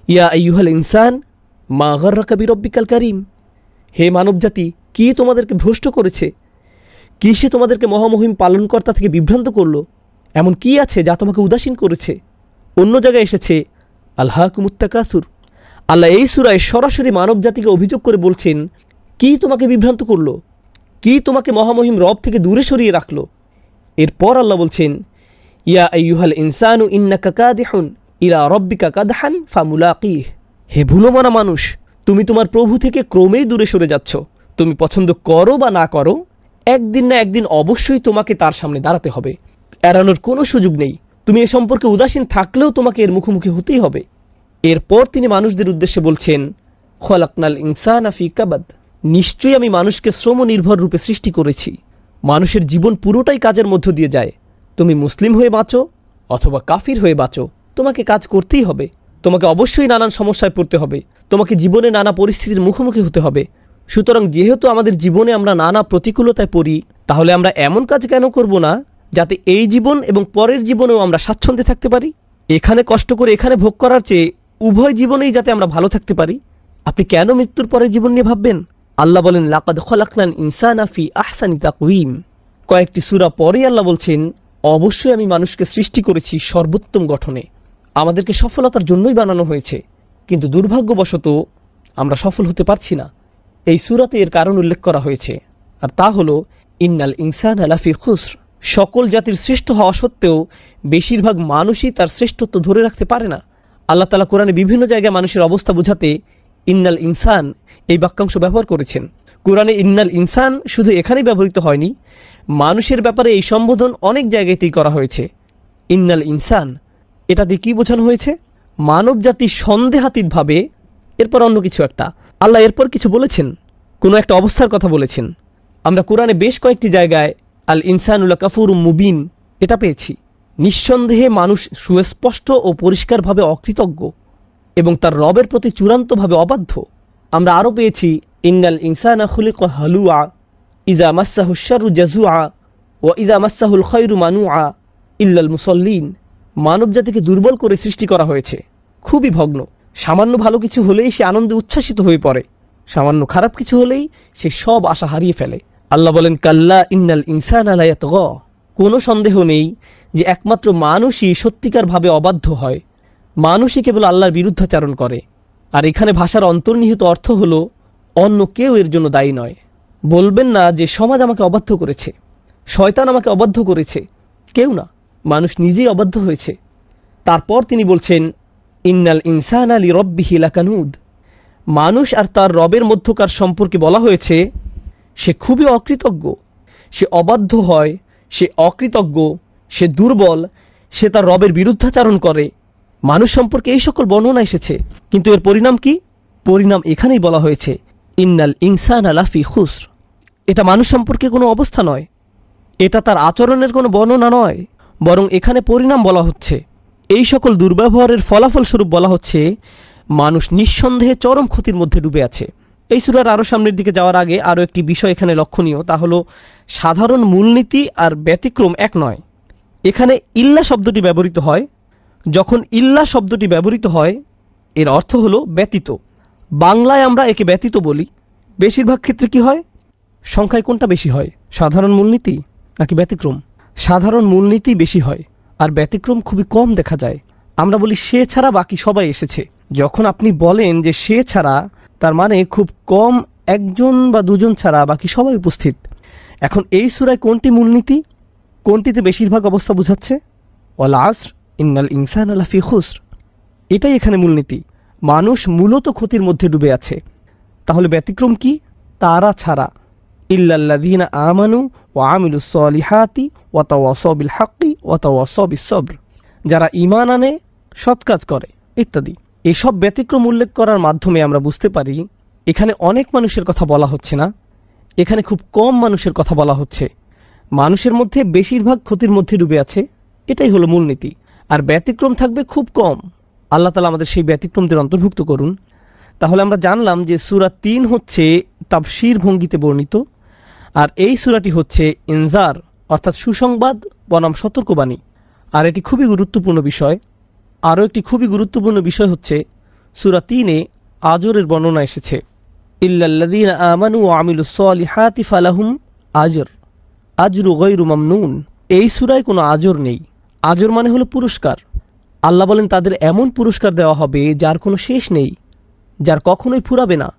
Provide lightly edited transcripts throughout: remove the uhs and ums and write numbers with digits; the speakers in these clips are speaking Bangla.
ইয়া আইয়ুহাল ইনসান মা গাররাকা বিরব্বিকাল কারীম, হে মানবজাতি, কি তোমাদেরকে ভ্রষ্ট করেছে? কি সে তোমাদেরকে মহামহিম পালনকর্তা থেকে বিভ্রান্ত করল? এমন কি আছে যা তোমাকে উদাসীন করেছে? অন্য জায়গায় এসেছে আলহাকুমুত তাকাসুর। আল্লাহ এই সূরায় সরাসরি মানবজাতিকে অভিযোগ করে বলছেন, কি তোমাকে বিভ্রান্ত করল? কি তোমাকে মহামহিম রব থেকে দূরে সরিয়ে রাখল? এরপর আল্লাহ বলছেন, ইয়া আইয়ুহাল ইনসানু ইন্নাকা কাদিহুন ইলা রব্বিকা কাদহান ফামুলাকিহ, হে ভুলোমানা মানুষ, তুমি তোমার প্রভু থেকে ক্রমেই দূরে সরে যাচ্ছ। তুমি পছন্দ করো বা না করো, একদিন না একদিন অবশ্যই তোমাকে তার সামনে দাঁড়াতে হবে, এড়ানোর কোনো সুযোগ নেই। তুমি এ সম্পর্কে উদাসীন থাকলেও তোমাকে এর মুখোমুখি হতেই হবে। এরপর তিনি মানুষদের উদ্দেশ্যে বলছেন, খলাকনাল ইনসানা ফি কাবাদ, নিশ্চয়ই আমি মানুষকে শ্রম নির্ভর রূপে সৃষ্টি করেছি। মানুষের জীবন পুরোটাই কাজের মধ্য দিয়ে যায়। তুমি মুসলিম হয়ে বাঁচো অথবা কাফির হয়ে বাঁচো, তোমাকে কাজ করতেই হবে। তোমাকে অবশ্যই নানান সমস্যায় পড়তে হবে, তোমাকে জীবনে নানা পরিস্থিতির মুখোমুখি হতে হবে। সুতরাং যেহেতু আমাদের জীবনে আমরা নানা প্রতিকূলতায় পড়ি, তাহলে আমরা এমন কাজ কেন করব না যাতে এই জীবন এবং পরের জীবনেও আমরা স্বাচ্ছন্দ্যে থাকতে পারি? এখানে কষ্ট করে এখানে ভোগ করার চেয়ে উভয় জীবনেই যাতে আমরা ভালো থাকতে পারি। আপনি কেন মৃত্যুর পরের জীবন নিয়ে ভাববেন? আল্লাহ বলেন, লাকাদ খলাকনাল ইনসানা ফি আহসানি তাকওয়িম। কয়েকটি সূরা পরেই আল্লাহ বলছেন, অবশ্যই আমি মানুষকে সৃষ্টি করেছি সর্বোত্তম গঠনে। আমাদেরকে সফলতার জন্যই বানানো হয়েছে, কিন্তু দুর্ভাগ্যবশত আমরা সফল হতে পারছি না। এই সূরাতে এর কারণ উল্লেখ করা হয়েছে, আর তা হলো ইন্নাল ইনসানা লাফি খুসর। সকল জাতির শ্রেষ্ঠ হওয়া সত্ত্বেও বেশিরভাগ মানুষই তার শ্রেষ্ঠত্ব ধরে রাখতে পারে না। আল্লাহ তাআলা কোরআনে বিভিন্ন জায়গায় মানুষের অবস্থা বোঝাতে ইন্নাল ইনসান এই বাক্যাংশ ব্যবহার করেছেন। কোরআনে ইন্নাল ইনসান শুধু এখানেই ব্যবহৃত হয়নি, মানুষের ব্যাপারে এই সম্বোধন অনেক জায়গাতেই করা হয়েছে। ইন্নাল ইনসান, এটা দিয়ে কী বোঝানো হয়েছে? মানব জাতি সন্দেহাতীতভাবে, এরপর অন্য কিছু একটা। আল্লাহ এরপর কিছু বলেছেন, কোনো একটা অবস্থার কথা বলেছেন। আমরা কোরআনে বেশ কয়েকটি জায়গায় আল ইনসানুল কাফুরুম মুবিন এটা পেয়েছি। নিঃসন্দেহে মানুষ সুস্পষ্ট ও পরিষ্কারভাবে অকৃতজ্ঞ এবং তার রবের প্রতি চূড়ান্তভাবে অবাধ্য। আমরা আরও পেয়েছি ইন্নাল ইনসানা খুলিকা হালুআ ইজা মাসসাহু শাররু জাজুআ ওয়া ইজা মাসসাহুল খায়রু মানুআ ইল্লাল মুসাল্লিন। মানবজাতিকে দুর্বল করে সৃষ্টি করা হয়েছে, খুবই ভগ্ন। সামান্য ভালো কিছু হলেই সে আনন্দে উচ্ছ্বাসিত হয়ে পড়ে, সামান্য খারাপ কিছু হলেই সে সব আশা হারিয়ে ফেলে। আল্লাহ বলেন, কাল্লা ইন্নাল ইনসানা লা ইয়াতগা। কোনো সন্দেহ নেই যে একমাত্র মানুষই সত্যিকারভাবে অবাধ্য হয়, মানুষই কেবল আল্লাহর বিরুদ্ধাচারণ করে। আর এখানে ভাষার অন্তর্নিহিত অর্থ হলো অন্য কেউ এর জন্য দায়ী নয়। বলবেন না যে সমাজ আমাকে অবাধ্য করেছে, শয়তান আমাকে অবাধ্য করেছে, কেউ না, মানুষ নিজেই অবাধ্য হয়েছে। তারপর তিনি বলছেন, ইন্নাল ইনসানা লিরব্বিহি লাকানুদ। মানুষ আর তার রবের মধ্যকার সম্পর্কে বলা হয়েছে সে খুবই অকৃতজ্ঞ, সে অবাধ্য হয়, সে অকৃতজ্ঞ, সে দুর্বল, সে তার রবের বিরুদ্ধাচারণ করে। মানুষ সম্পর্কে এই সকল বর্ণনা এসেছে, কিন্তু এর পরিণাম কি? পরিণাম এখানেই বলা হয়েছে, ইন্নাল ইনসানা লাফি খুসর। এটা মানুষ সম্পর্কে কোনো অবস্থা নয়, এটা তার আচরণের কোনো বর্ণনা নয়, বরং এখানে পরিণাম বলা হচ্ছে। এই সকল দুর্ব্যবহারের ফলাফল স্বরূপ বলা হচ্ছে মানুষ নিঃসন্দেহে চরম ক্ষতির মধ্যে ডুবে আছে। এই সূরার আরও সামনের দিকে যাওয়ার আগে আরও একটি বিষয় এখানে লক্ষণীয়, তা হলো সাধারণ মূলনীতি আর ব্যতিক্রম এক নয়। এখানে ইল্লা শব্দটি ব্যবহৃত হয়। যখন ইল্লা শব্দটি ব্যবহৃত হয় এর অর্থ হলো ব্যতীত। বাংলায় আমরা একে ব্যতীত বলি, বেশিরভাগ ক্ষেত্রে কি হয়? সংখ্যায় কোনটা বেশি হয়, সাধারণ মূলনীতি নাকি ব্যতিক্রম? সাধারণ মূলনীতি বেশি হয় আর ব্যতিক্রম খুবই কম দেখা যায়। আমরা বলি সে ছাড়া বাকি সবাই এসেছে। যখন আপনি বলেন যে সে ছাড়া, তার মানে খুব কম একজন বা দুজন ছাড়া বাকি সবাই উপস্থিত। এখন এই সূরায় কোনটি মূলনীতি, কোনটিতে বেশিরভাগ অবস্থা বোঝাচ্ছে? ওয়াল আসর ইন্নাল ইনসানা লাফি খুসর, এটাই এখানে মূলনীতি। মানুষ মূলত ক্ষতির মধ্যে ডুবে আছে। তাহলে ব্যতিক্রম কি? তারা ছাড়া, ইল্লাল্লাযীনা আমানু ওয়া আমিলুস সলিহাতি ওয়া তাওয়াসাউ বিল হাক্কি ওয়া তাওয়াসাউ বিস সবর, যারা ঈমান আনে, সৎ কাজ করে ইত্যাদি। এসব ব্যতিক্রম উল্লেখ করার মাধ্যমে আমরা বুঝতে পারি এখানে অনেক মানুষের কথা বলা হচ্ছে না, এখানে খুব কম মানুষের কথা বলা হচ্ছে। মানুষের মধ্যে বেশিরভাগ ক্ষতির মধ্যে ডুবে আছে, এটাই হলো মূলনীতি। আর ব্যতিক্রম থাকবে খুব কম। আল্লাহ তাআলা আমাদের সেই ব্যতিক্রমদের অন্তর্ভুক্ত করুন। তাহলে আমরা জানলাম যে সূরা ৩ হচ্ছে তাফসীর ভঙ্গিতে বর্ণিত, আর এই সূরাটি হচ্ছে ইনজার অর্থাৎ সুসংবাদ বনাম সতর্কবাণী। আর এটি খুবই গুরুত্বপূর্ণ বিষয়। আরও একটি খুবই গুরুত্বপূর্ণ বিষয় হচ্ছে সূরা 3-এ আজরের বর্ণনা এসেছে, ইল্লাল্লাযীনা আমানু ওয়া আমিলুস সলিহাতি ফালাহুম আজরু গায়রু মামনুন। এই সূরায় কোনো আজর নেই। আজর মানে হলো পুরস্কার। আল্লাহ বলেন তাদের এমন পুরস্কার দেওয়া হবে যার কোনো শেষ নেই, যার কখনোই ফুরাবে না।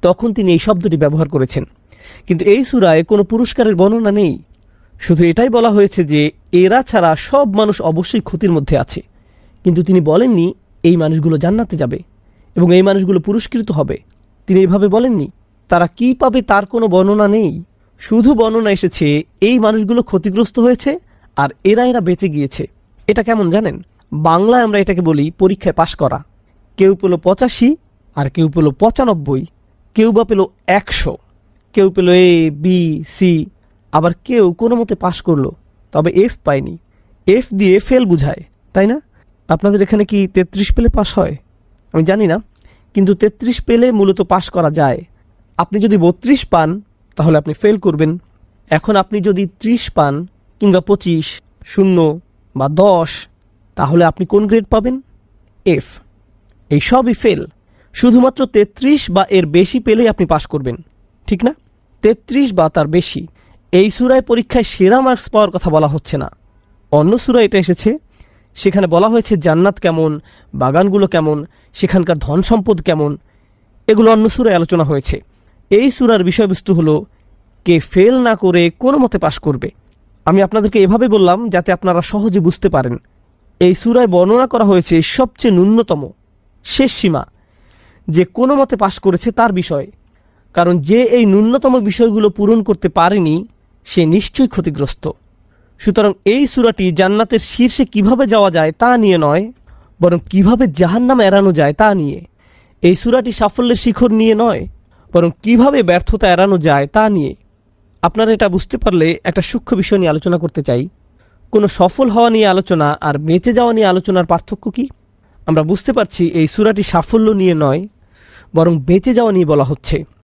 তখন তিনি এই শব্দটি ব্যবহার করেছেন। কিন্তু এই সূরায় কোনো পুরস্কারের বর্ণনা নেই। শুধু এটাই বলা হয়েছে যে এরা ছাড়া সব মানুষ অবশ্যই ক্ষতির মধ্যে আছে। কিন্তু তিনি বলেননি এই মানুষগুলো জান্নাতে যাবে এবং এই মানুষগুলো পুরস্কৃত হবে। তিনি এইভাবে বলেননি। তারা কি পাবে তার কোনো বর্ণনা নেই। শুধু বর্ণনা এসেছে এই মানুষগুলো ক্ষতিগ্রস্ত হয়েছে আর এরা বেঁচে গিয়েছে। এটা কেমন জানেন? বাংলায় আমরা এটাকে বলি পরীক্ষায় পাশ করা। কেউ পেল 85 আর কেউ পেল 95, কেউ বা পেল 100, কেউ পেল A, B, C, আবার কেউ কোনো মতে পাশ করলো তবে F পায়নি। F দিয়ে ফেল বুঝায়, তাই না? আপনাদের এখানে কি 33 পেলে পাশ হয়? আমি জানি না, কিন্তু 33 পেলে মূলত পাশ করা যায়। আপনি যদি 32 পান তাহলে আপনি ফেল করবেন। এখন আপনি যদি 30 পান কিংবা 25, 0 বা 10, তাহলে আপনি কোন গ্রেড পাবেন? F। এই সবই ফেল। শুধুমাত্র 33 বা এর বেশি পেলেই আপনি পাশ করবেন, ঠিক না? 33 বা তার বেশি। এই সূরায় পরীক্ষায় সেরা মার্কস পাওয়ার কথা বলা হচ্ছে না। অন্য সূরায় এটা এসেছে, সেখানে বলা হয়েছে জান্নাত কেমন, বাগানগুলো কেমন, সেখানকার ধন সম্পদ কেমন, এগুলো অন্য সূরায় আলোচনা হয়েছে। এই সূরার বিষয়বস্তু হলো কে ফেল না করে কোনো মতে পাশ করবে। আমি আপনাদেরকে এভাবে বললাম যাতে আপনারা সহজে বুঝতে পারেন। এই সূরায় বর্ণনা করা হয়েছে সবচেয়ে ন্যূনতম শেষ সীমা, যে কোনো মতে পাশ করেছে তার বিষয়ে। কারণ যে এই ন্যূনতম বিষয়গুলো পূরণ করতে পারেনি সে নিশ্চয়ই ক্ষতিগ্রস্ত। সুতরাং এই সূরাটি জান্নাতের শীর্ষে কিভাবে যাওয়া যায় তা নিয়ে নয়, বরং কিভাবে জাহান্নাম এড়ানো যায় তা নিয়ে। এই সূরাটি সাফল্যের শিখর নিয়ে নয়, বরং কিভাবে ব্যর্থতা এড়ানো যায় তা নিয়ে। আপনারা এটা বুঝতে পারলে একটা সূক্ষ্ম বিষয় নিয়ে আলোচনা করতে চাই। কোনো সফল হওয়া নিয়ে আলোচনা আর বেঁচে যাওয়া নিয়ে আলোচনার পার্থক্য কি? আমরা বুঝতে পারছি এই সূরাটি সাফল্য নিয়ে নয়, বরং বেঁচে যাওয়া নিয়ে বলা হচ্ছে।